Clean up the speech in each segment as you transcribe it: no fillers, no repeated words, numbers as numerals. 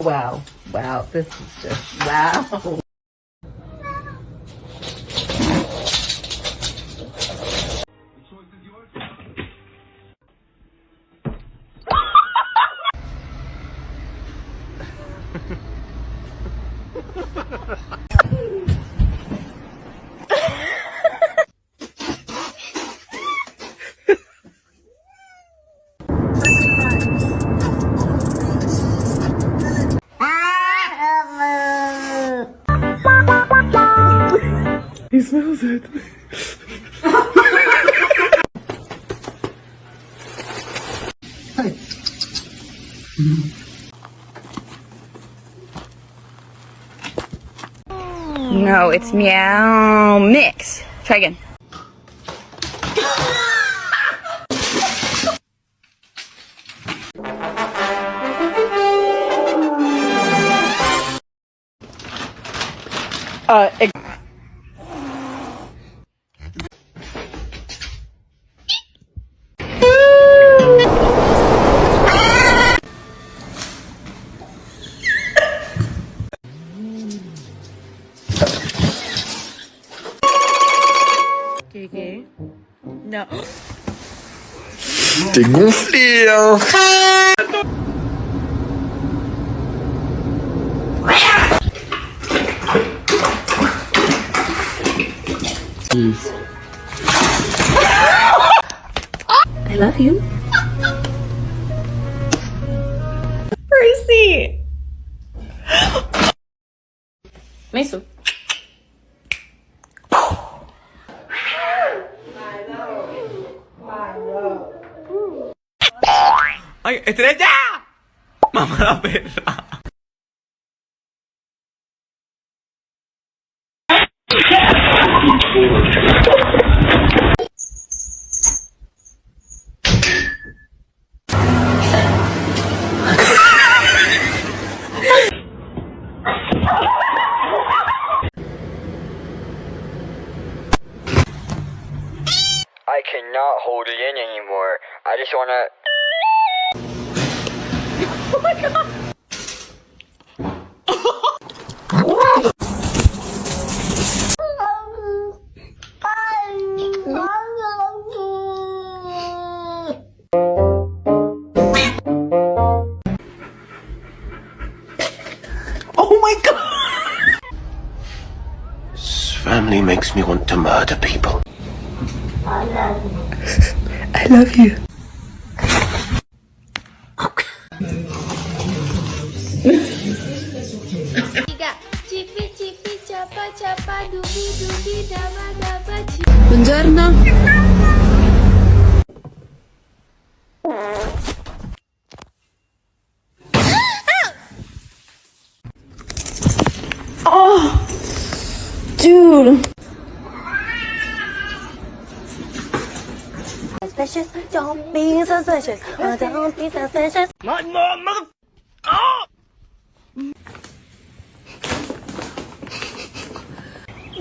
Wow, wow, this is just, wow. He smells it. Hey. No, it's meow mix. Try again. Gigi? No. T'es gonflé, hein. I love you. Percy! Mason. ¡Ay, estrella! ¡Mamá la perra! I cannot hold it in anymore. I just wanna... Oh my god! Oh my god! This family makes me want to murder people. I love you. Buongiorno. Oh, dude. Suspicious, don't be suspicious. Oh, don't be suspicious.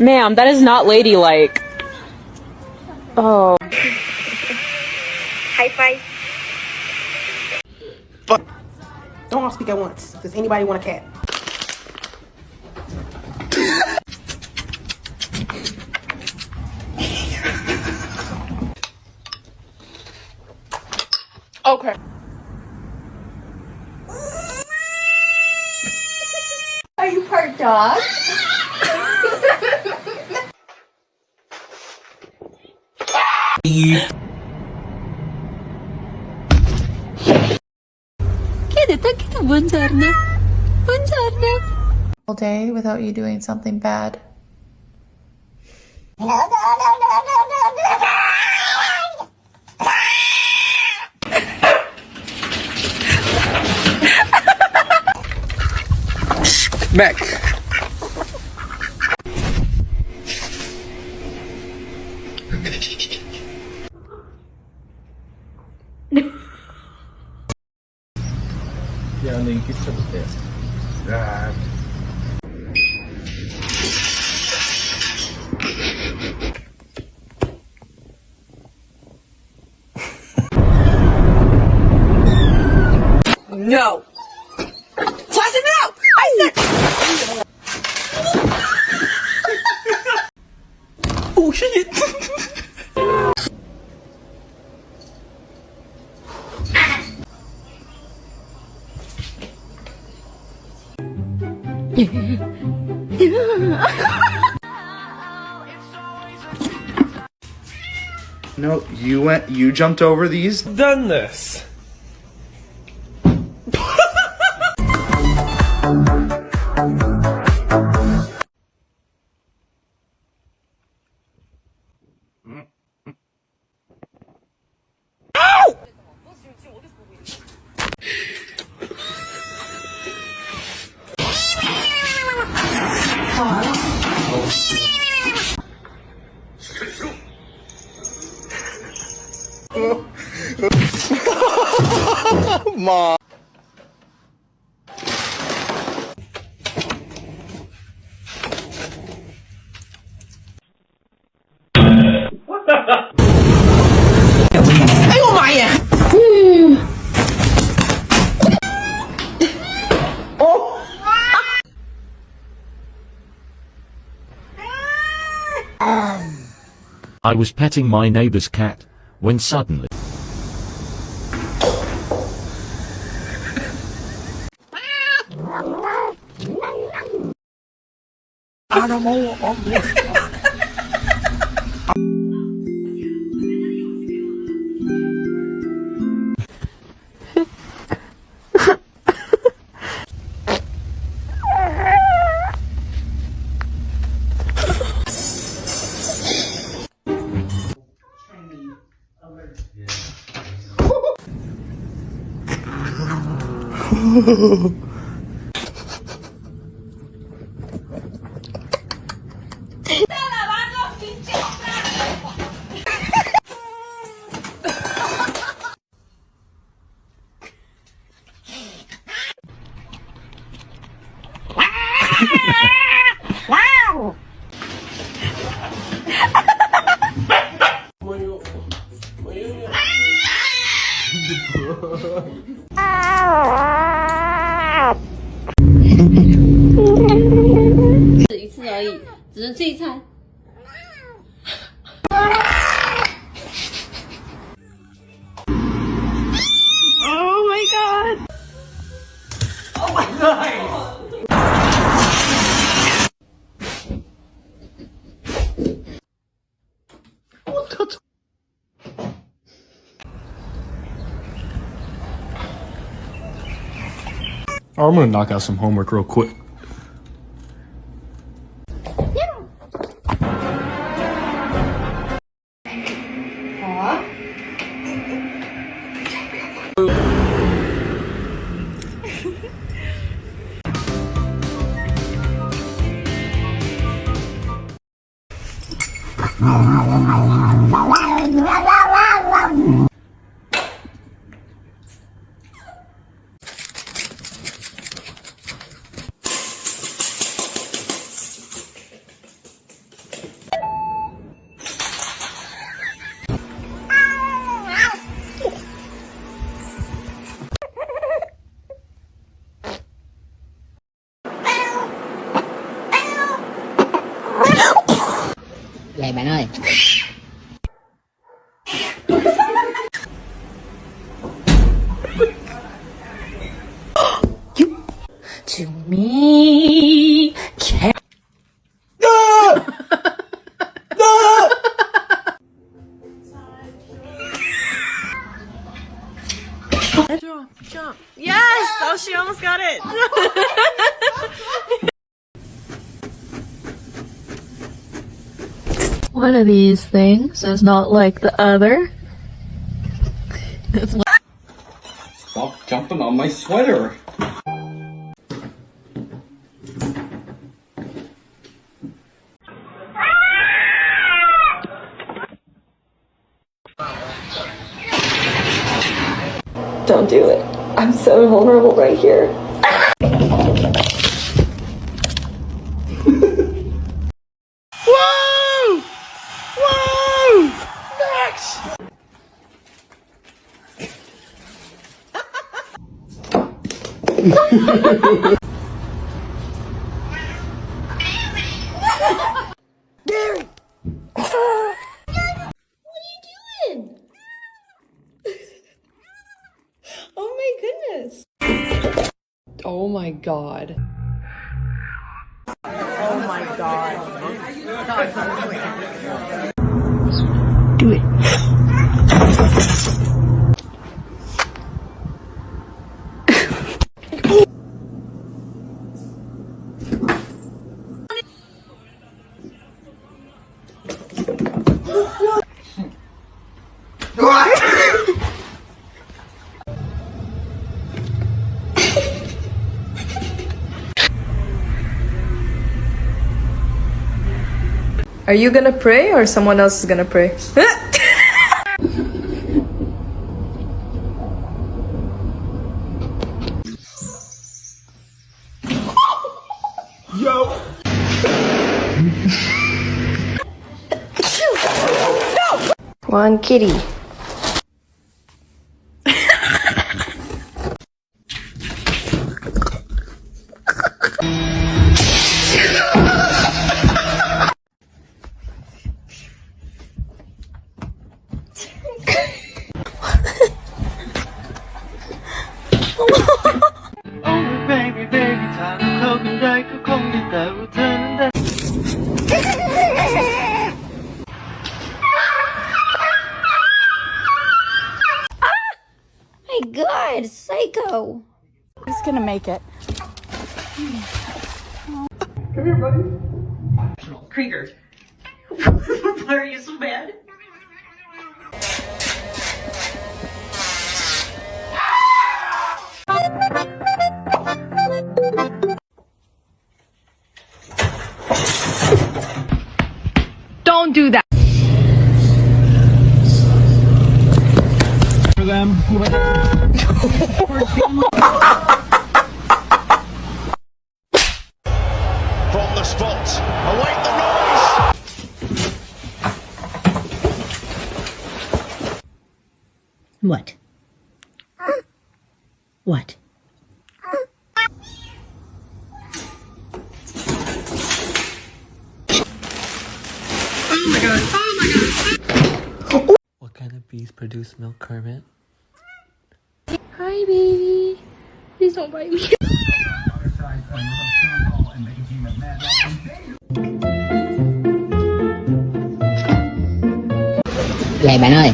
Ma'am, that is not ladylike. Oh. High five. Don't all speak at once. Does anybody want a cat? Okay. Are you part dog? Buongiorno. Buongiorno. All day without you doing something bad. Mac. Yani iki sabit. No. Toss it No, you jumped over these? Done this. Mom. I was petting my neighbor's cat when suddenly I'm gonna knock out some homework real quick. Vậy bạn ơi. To me. Jump. Yes! Oh, she almost got it. One of these things is not like the other. Stop jumping on my sweater. Don't do it. I'm so vulnerable right here. Whoa! Whoa! Max! Gary! What are you doing? Oh my goodness. Oh my god. my god. Do it. Are you gonna pray or someone else is gonna pray? One kitty. My god, psycho. Who's gonna make it? Krieger. Why are you so mad? Don't do that. For them. From the spot, await the noise! What? What? What kind of bees produce milk, Kermit? Hi, baby. Please don't bite me. Vậy bạn ơi.